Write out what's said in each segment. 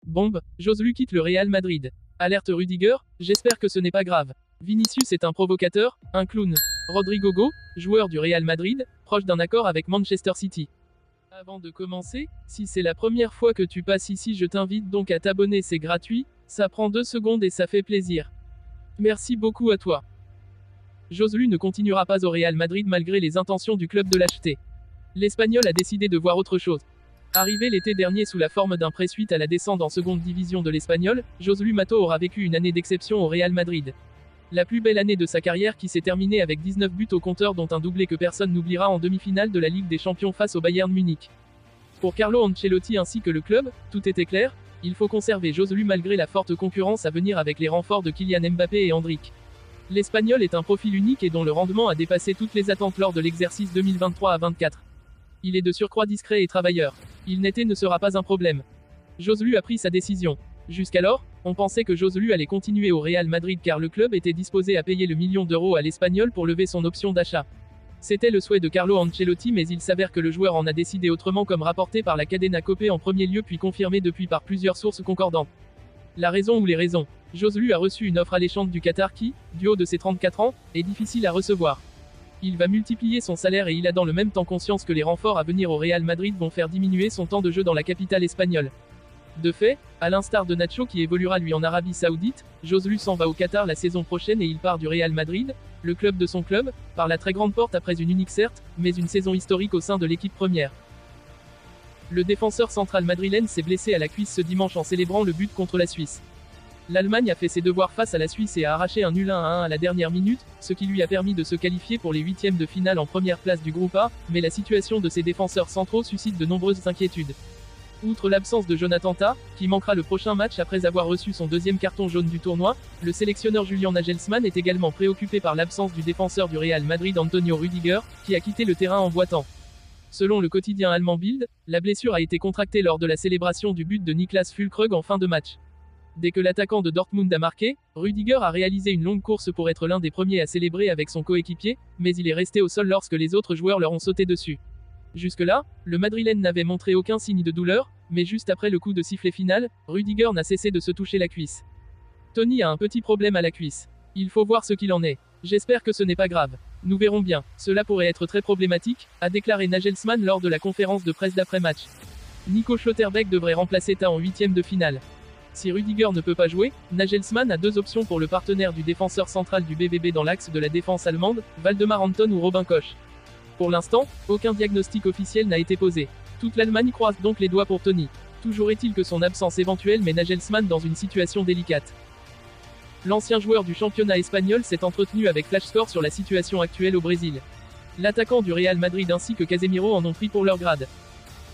Bombe, Joselu quitte le Real Madrid. Alerte Rudiger, j'espère que ce n'est pas grave. Vinicius est un provocateur, un clown. Rodrigo Go, joueur du Real Madrid, proche d'un accord avec Manchester City. Avant de commencer, si c'est la première fois que tu passes ici, je t'invite donc à t'abonner, c'est gratuit, ça prend 2 secondes et ça fait plaisir. Merci beaucoup à toi. Joselu ne continuera pas au Real Madrid malgré les intentions du club de l'acheter. L'Espagnol a décidé de voir autre chose. Arrivé l'été dernier sous la forme d'un prêt suite à la descente en seconde division de l'Espagnol, Joselu Mato aura vécu une année d'exception au Real Madrid. La plus belle année de sa carrière qui s'est terminée avec 19 buts au compteur dont un doublé que personne n'oubliera en demi-finale de la Ligue des Champions face au Bayern Munich. Pour Carlo Ancelotti ainsi que le club, tout était clair, il faut conserver Joselu malgré la forte concurrence à venir avec les renforts de Kylian Mbappé et Endrick. L'Espagnol est un profil unique et dont le rendement a dépassé toutes les attentes lors de l'exercice 2023 à 24. Il est de surcroît discret et travailleur. Il n'était ne sera pas un problème. Joselu a pris sa décision. Jusqu'alors, on pensait que Joselu allait continuer au Real Madrid car le club était disposé à payer le million d'euros à l'Espagnol pour lever son option d'achat. C'était le souhait de Carlo Ancelotti mais il s'avère que le joueur en a décidé autrement comme rapporté par la Cadena Copé en premier lieu puis confirmé depuis par plusieurs sources concordantes. La raison ou les raisons. Joselu a reçu une offre alléchante du Qatar qui, du haut de ses 34 ans, est difficile à recevoir. Il va multiplier son salaire et il a dans le même temps conscience que les renforts à venir au Real Madrid vont faire diminuer son temps de jeu dans la capitale espagnole. De fait, à l'instar de Nacho qui évoluera lui en Arabie Saoudite, Joselu s'en va au Qatar la saison prochaine et il part du Real Madrid, le club de son club, par la très grande porte après une unique certes, mais une saison historique au sein de l'équipe première. Le défenseur central madrilène s'est blessé à la cuisse ce dimanche en célébrant le but contre la Suisse. L'Allemagne a fait ses devoirs face à la Suisse et a arraché un nul 1-1 à la dernière minute, ce qui lui a permis de se qualifier pour les huitièmes de finale en première place du groupe A, mais la situation de ses défenseurs centraux suscite de nombreuses inquiétudes. Outre l'absence de Jonathan Tah, qui manquera le prochain match après avoir reçu son deuxième carton jaune du tournoi, le sélectionneur Julian Nagelsmann est également préoccupé par l'absence du défenseur du Real Madrid Antonio Rudiger, qui a quitté le terrain en boitant. Selon le quotidien allemand Bild, la blessure a été contractée lors de la célébration du but de Niklas Füllkrug en fin de match. Dès que l'attaquant de Dortmund a marqué, Rudiger a réalisé une longue course pour être l'un des premiers à célébrer avec son coéquipier, mais il est resté au sol lorsque les autres joueurs leur ont sauté dessus. Jusque-là, le Madrilène n'avait montré aucun signe de douleur, mais juste après le coup de sifflet final, Rudiger n'a cessé de se toucher la cuisse. Tony a un petit problème à la cuisse. Il faut voir ce qu'il en est. J'espère que ce n'est pas grave. Nous verrons bien. Cela pourrait être très problématique, a déclaré Nagelsmann lors de la conférence de presse d'après-match. Nico Schlotterbeck devrait remplacer Tah en huitième de finale. Si Rudiger ne peut pas jouer, Nagelsmann a 2 options pour le partenaire du défenseur central du BVB dans l'axe de la défense allemande, Waldemar Anton ou Robin Koch. Pour l'instant, aucun diagnostic officiel n'a été posé. Toute l'Allemagne croise donc les doigts pour Tony. Toujours est-il que son absence éventuelle met Nagelsmann dans une situation délicate. L'ancien joueur du championnat espagnol s'est entretenu avec Flash Score sur la situation actuelle au Brésil. L'attaquant du Real Madrid ainsi que Casemiro en ont pris pour leur grade.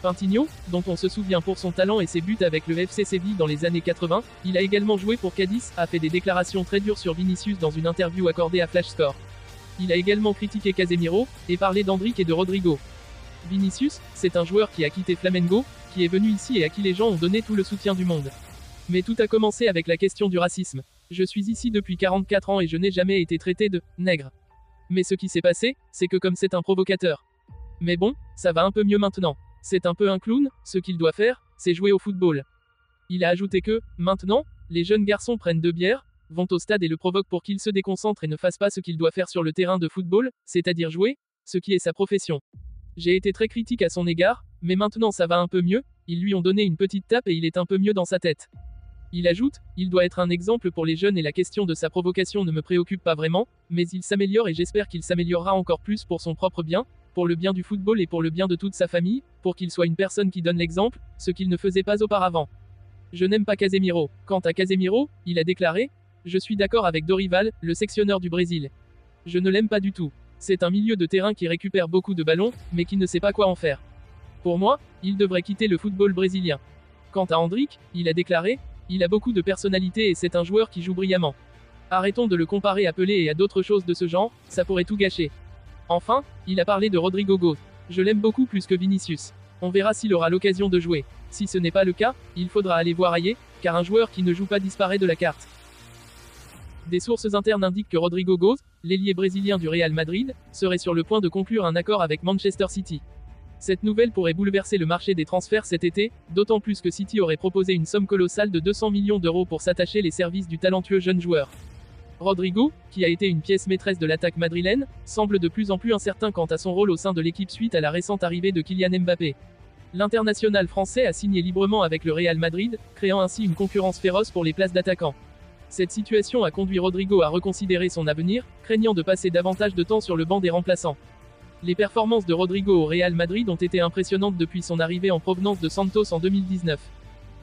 Pintinho, dont on se souvient pour son talent et ses buts avec le FC Séville dans les années 80, il a également joué pour Cadiz, a fait des déclarations très dures sur Vinicius dans une interview accordée à Flash Score. Il a également critiqué Casemiro, et parlé d'Endrick et de Rodrigo. Vinicius, c'est un joueur qui a quitté Flamengo, qui est venu ici et à qui les gens ont donné tout le soutien du monde. Mais tout a commencé avec la question du racisme. Je suis ici depuis 44 ans et je n'ai jamais été traité de « nègre ». Mais ce qui s'est passé, c'est que comme c'est un provocateur. Mais bon, ça va un peu mieux maintenant. C'est un peu un clown, ce qu'il doit faire, c'est jouer au football. Il a ajouté que, maintenant, les jeunes garçons prennent 2 bières, vont au stade et le provoquent pour qu'il se déconcentre et ne fasse pas ce qu'il doit faire sur le terrain de football, c'est-à-dire jouer, ce qui est sa profession. J'ai été très critique à son égard, mais maintenant ça va un peu mieux, ils lui ont donné une petite tape et il est un peu mieux dans sa tête. Il ajoute, il doit être un exemple pour les jeunes et la question de sa provocation ne me préoccupe pas vraiment, mais il s'améliore et j'espère qu'il s'améliorera encore plus pour son propre bien, pour le bien du football et pour le bien de toute sa famille, pour qu'il soit une personne qui donne l'exemple, ce qu'il ne faisait pas auparavant. Je n'aime pas Casemiro. Quant à Casemiro, il a déclaré, je suis d'accord avec Dorival, le sectionneur du Brésil. Je ne l'aime pas du tout. C'est un milieu de terrain qui récupère beaucoup de ballons, mais qui ne sait pas quoi en faire. Pour moi, il devrait quitter le football brésilien. Quant à Endrick, il a déclaré, il a beaucoup de personnalité et c'est un joueur qui joue brillamment. Arrêtons de le comparer à Pelé et à d'autres choses de ce genre, ça pourrait tout gâcher. Enfin, il a parlé de Rodrigo Go. Je l'aime beaucoup plus que Vinicius. On verra s'il aura l'occasion de jouer. Si ce n'est pas le cas, il faudra aller voir ailleurs, car un joueur qui ne joue pas disparaît de la carte. Des sources internes indiquent que Rodrigo Goes, l'ailier brésilien du Real Madrid, serait sur le point de conclure un accord avec Manchester City. Cette nouvelle pourrait bouleverser le marché des transferts cet été, d'autant plus que City aurait proposé une somme colossale de 200 millions d'euros pour s'attacher les services du talentueux jeune joueur. Rodrigo, qui a été une pièce maîtresse de l'attaque madrilène, semble de plus en plus incertain quant à son rôle au sein de l'équipe suite à la récente arrivée de Kylian Mbappé. L'international français a signé librement avec le Real Madrid, créant ainsi une concurrence féroce pour les places d'attaquants. Cette situation a conduit Rodrigo à reconsidérer son avenir, craignant de passer davantage de temps sur le banc des remplaçants. Les performances de Rodrigo au Real Madrid ont été impressionnantes depuis son arrivée en provenance de Santos en 2019.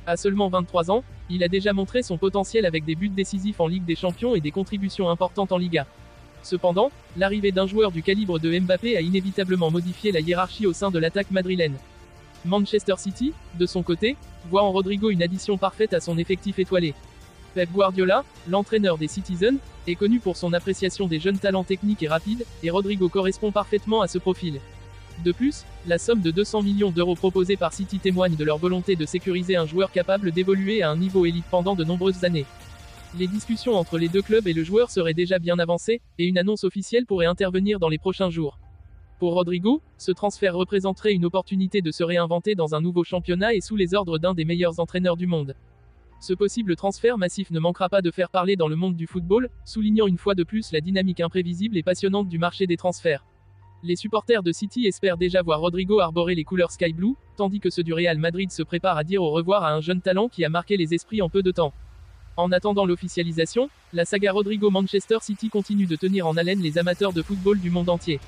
À seulement 23 ans, il a déjà montré son potentiel avec des buts décisifs en Ligue des Champions et des contributions importantes en Liga. Cependant, l'arrivée d'un joueur du calibre de Mbappé a inévitablement modifié la hiérarchie au sein de l'attaque madrilène. Manchester City, de son côté, voit en Rodrigo une addition parfaite à son effectif étoilé. Pep Guardiola, l'entraîneur des Citizens, est connu pour son appréciation des jeunes talents techniques et rapides, et Rodrigo correspond parfaitement à ce profil. De plus, la somme de 200 millions d'euros proposée par City témoigne de leur volonté de sécuriser un joueur capable d'évoluer à un niveau élite pendant de nombreuses années. Les discussions entre les deux clubs et le joueur seraient déjà bien avancées, et une annonce officielle pourrait intervenir dans les prochains jours. Pour Rodrigo, ce transfert représenterait une opportunité de se réinventer dans un nouveau championnat et sous les ordres d'un des meilleurs entraîneurs du monde. Ce possible transfert massif ne manquera pas de faire parler dans le monde du football, soulignant une fois de plus la dynamique imprévisible et passionnante du marché des transferts. Les supporters de City espèrent déjà voir Rodrigo arborer les couleurs Sky Blue, tandis que ceux du Real Madrid se préparent à dire au revoir à un jeune talent qui a marqué les esprits en peu de temps. En attendant l'officialisation, la saga Rodrigo Manchester City continue de tenir en haleine les amateurs de football du monde entier.